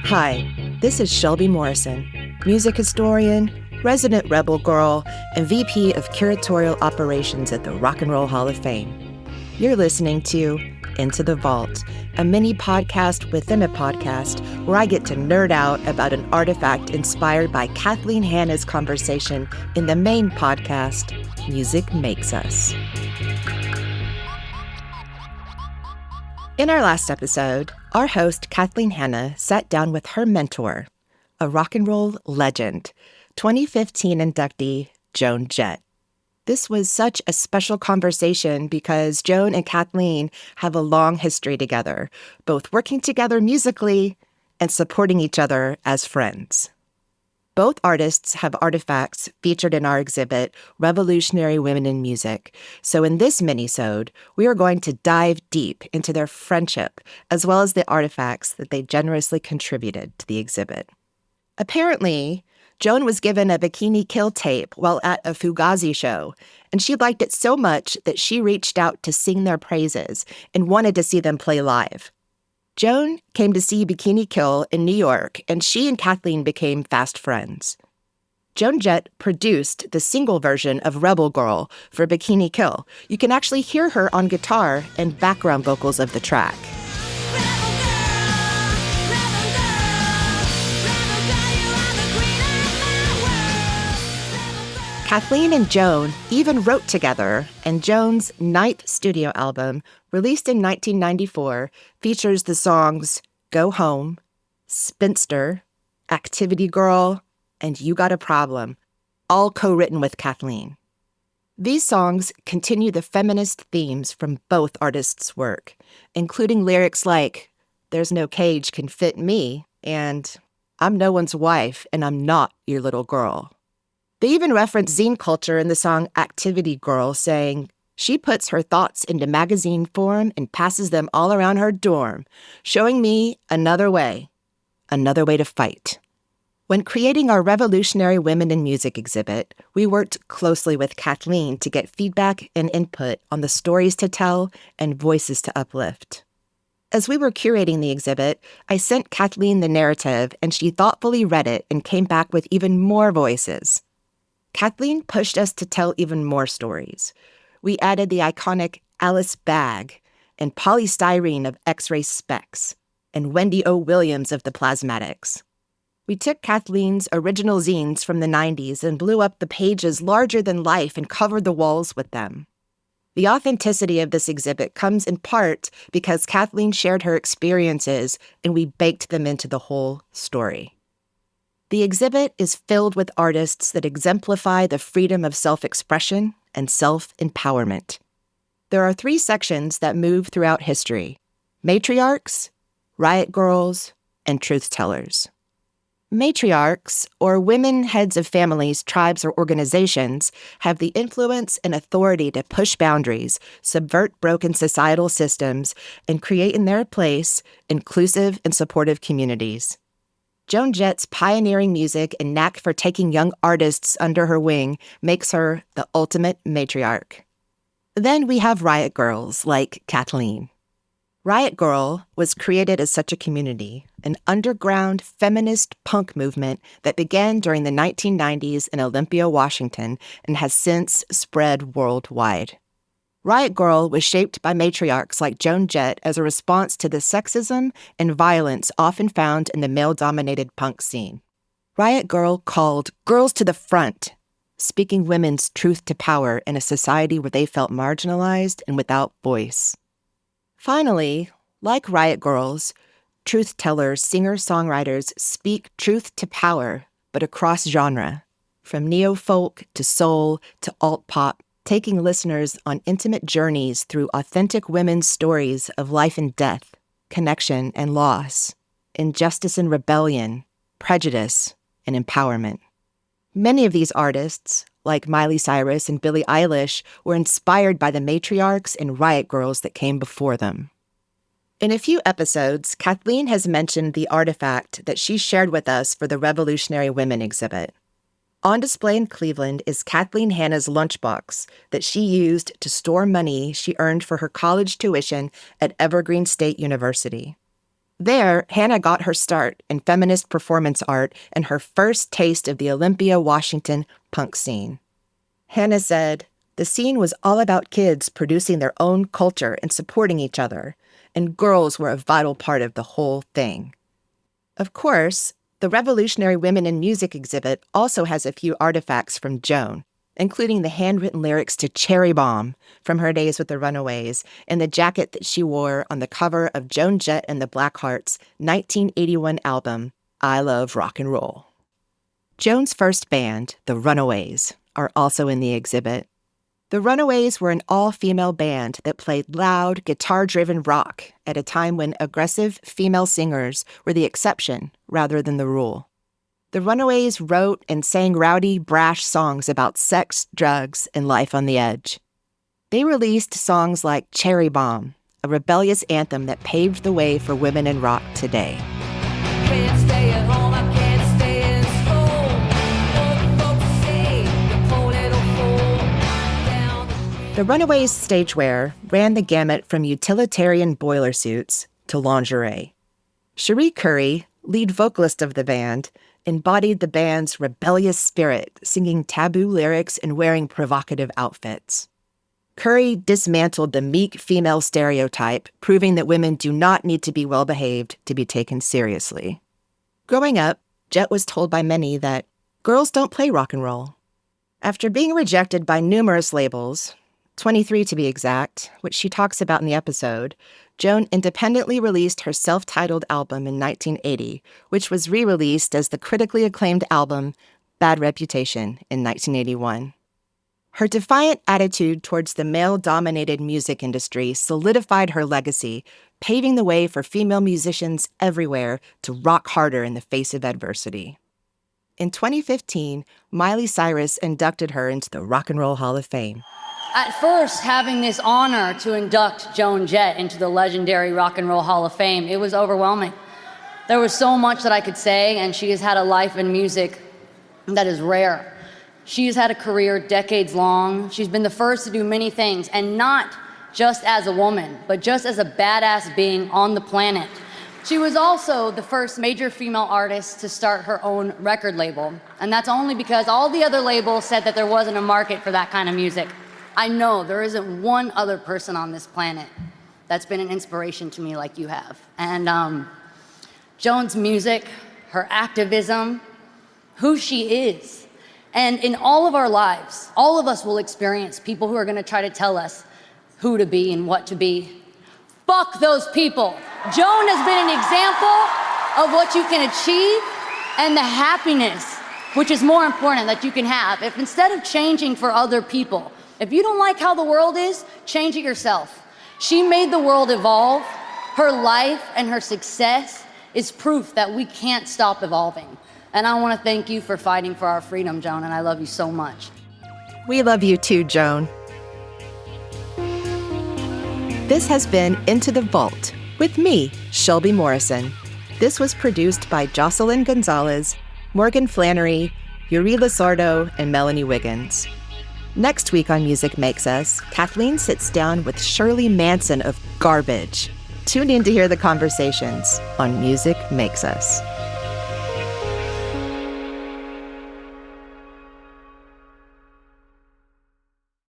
Hi, this is Shelby Morrison, music historian, resident Rebel Girl, and VP of Curatorial Operations at the Rock and Roll Hall of Fame. You're listening to Into the Vault, a mini podcast within a podcast where I get to nerd out about an artifact inspired by Kathleen Hanna's conversation in the main podcast, Music Makes Us. In our last episode, our host, Kathleen Hanna, sat down with her mentor, a rock and roll legend, 2015 inductee, Jett. This was such a special conversation because Joan and Kathleen have a long history together, both working together musically and supporting each other as friends. Both artists have artifacts featured in our exhibit, Revolutionary Women in Music. So in this mini-sode, we are going to dive deep into their friendship, as well as the artifacts that they generously contributed to the exhibit. Apparently, Joan was given a Bikini kill tape while at a Fugazi show, and she liked it so much that she reached out to sing their praises and wanted to see them play live. Joan came to see Bikini Kill in New York, and she and Kathleen became fast friends. Jett produced the single version of Rebel Girl for Bikini Kill. You can actually hear her on guitar and background vocals of the track. Kathleen and Joan even wrote together, and Joan's 9th studio album, released in 1994, features the songs Go Home, Spinster, Activity Girl, and You Got a Problem, all co-written with Kathleen. These songs continue the feminist themes from both artists' work, including lyrics like, "There's no cage can fit me," and "I'm no one's wife and I'm not your little girl." They even reference zine culture in the song Activity Girl, saying, "She puts her thoughts into magazine form and passes them all around her dorm, showing me another way to fight." When creating our Revolutionary Women in Music exhibit, we worked closely with Kathleen to get feedback and input on the stories to tell and voices to uplift. As we were curating the exhibit, I sent Kathleen the narrative, and she thoughtfully read it and came back with even more voices. Kathleen pushed us to tell even more stories. We added the iconic Alice Bag and polystyrene of X-ray specs and Wendy O. Williams of the Plasmatics. We took Kathleen's original zines from the 90s and blew up the pages larger than life and covered the walls with them. The authenticity of this exhibit comes in part because Kathleen shared her experiences and we baked them into the whole story. The exhibit is filled with artists that exemplify the freedom of self-expression and self-empowerment. There are 3 sections that move throughout history: matriarchs, riot girls, and truth tellers. Matriarchs, or women heads of families, tribes, or organizations, have the influence and authority to push boundaries, subvert broken societal systems, and create in their place inclusive and supportive communities. Jett's pioneering music and knack for taking young artists under her wing makes her the ultimate matriarch. Then we have riot girls like Kathleen. Riot Grrrl was created as such a community, an underground feminist punk movement that began during the 1990s in Olympia, Washington, and has since spread worldwide. Riot Grrrl was shaped by matriarchs like Jett as a response to the sexism and violence often found in the male-dominated punk scene. Riot Grrrl called girls to the front, speaking women's truth to power in a society where they felt marginalized and without voice. Finally, like Riot Grrrls, truth tellers, singer-songwriters speak truth to power, but across genre, from neo-folk to soul to alt-pop, taking listeners on intimate journeys through authentic women's stories of life and death, connection and loss, injustice and rebellion, prejudice and empowerment. Many of these artists, like Miley Cyrus and Billie Eilish, were inspired by the matriarchs and riot girls that came before them. In a few episodes, Kathleen has mentioned the artifact that she shared with us for the Revolutionary Women exhibit. On display in Cleveland is Kathleen Hanna's lunchbox that she used to store money she earned for her college tuition at Evergreen State University. There, Hanna got her start in feminist performance art and her first taste of the Olympia, Washington punk scene. Hanna said, "The scene was all about kids producing their own culture and supporting each other, and girls were a vital part of the whole thing." Of course, the Revolutionary Women in Music exhibit also has a few artifacts from Joan, including the handwritten lyrics to Cherry Bomb from her days with the Runaways and the jacket that she wore on the cover of Joan Jett and the Blackhearts' 1981 album, I Love Rock and Roll. Joan's first band, the Runaways, are also in the exhibit. The Runaways were an all-female band that played loud, guitar-driven rock at a time when aggressive female singers were the exception rather than the rule. The Runaways wrote and sang rowdy, brash songs about sex, drugs, and life on the edge. They released songs like Cherry Bomb, a rebellious anthem that paved the way for women in rock today. Can't stay at home, I can't stay in school. What folks say, the poor little fool. Down the street. The Runaways' stage wear ran the gamut from utilitarian boiler suits to lingerie. Cherie Currie, lead vocalist of the band, embodied the band's rebellious spirit, singing taboo lyrics and wearing provocative outfits. Currie dismantled the meek female stereotype, proving that women do not need to be well-behaved to be taken seriously. Growing up, Jett was told by many that girls don't play rock and roll. After being rejected by numerous labels, 23 to be exact, which she talks about in the episode, Joan independently released her self-titled album in 1980, which was re-released as the critically acclaimed album Bad Reputation in 1981. Her defiant attitude towards the male-dominated music industry solidified her legacy, paving the way for female musicians everywhere to rock harder in the face of adversity. In 2015, Miley Cyrus inducted her into the Rock and Roll Hall of Fame. At first, having this honor to induct Joan Jett into the legendary Rock and Roll Hall of Fame, it was overwhelming. There was so much that I could say, and she has had a life in music that is rare. She has had a career decades long. She's been the first to do many things, and not just as a woman, but just as a badass being on the planet. She was also the first major female artist to start her own record label, and that's only because all the other labels said that there wasn't a market for that kind of music. I know there isn't one other person on this planet that's been an inspiration to me like you have. And Joan's music, her activism, who she is. And in all of our lives, all of us will experience people who are gonna try to tell us who to be and what to be. Fuck those people. Joan has been an example of what you can achieve and the happiness, which is more important, that you can have. If instead of changing for other people, if you don't like how the world is, change it yourself. She made the world evolve. Her life and her success is proof that we can't stop evolving. And I want to thank you for fighting for our freedom, Joan, and I love you so much. We love you too, Joan. This has been Into the Vault with me, Shelby Morrison. This was produced by Jocelyn Gonzalez, Morgan Flannery, Yuri Lizardo, and Melanie Wiggins. Next week on Music Makes Us, Kathleen sits down with Shirley Manson of Garbage. Tune in to hear the conversations on Music Makes Us.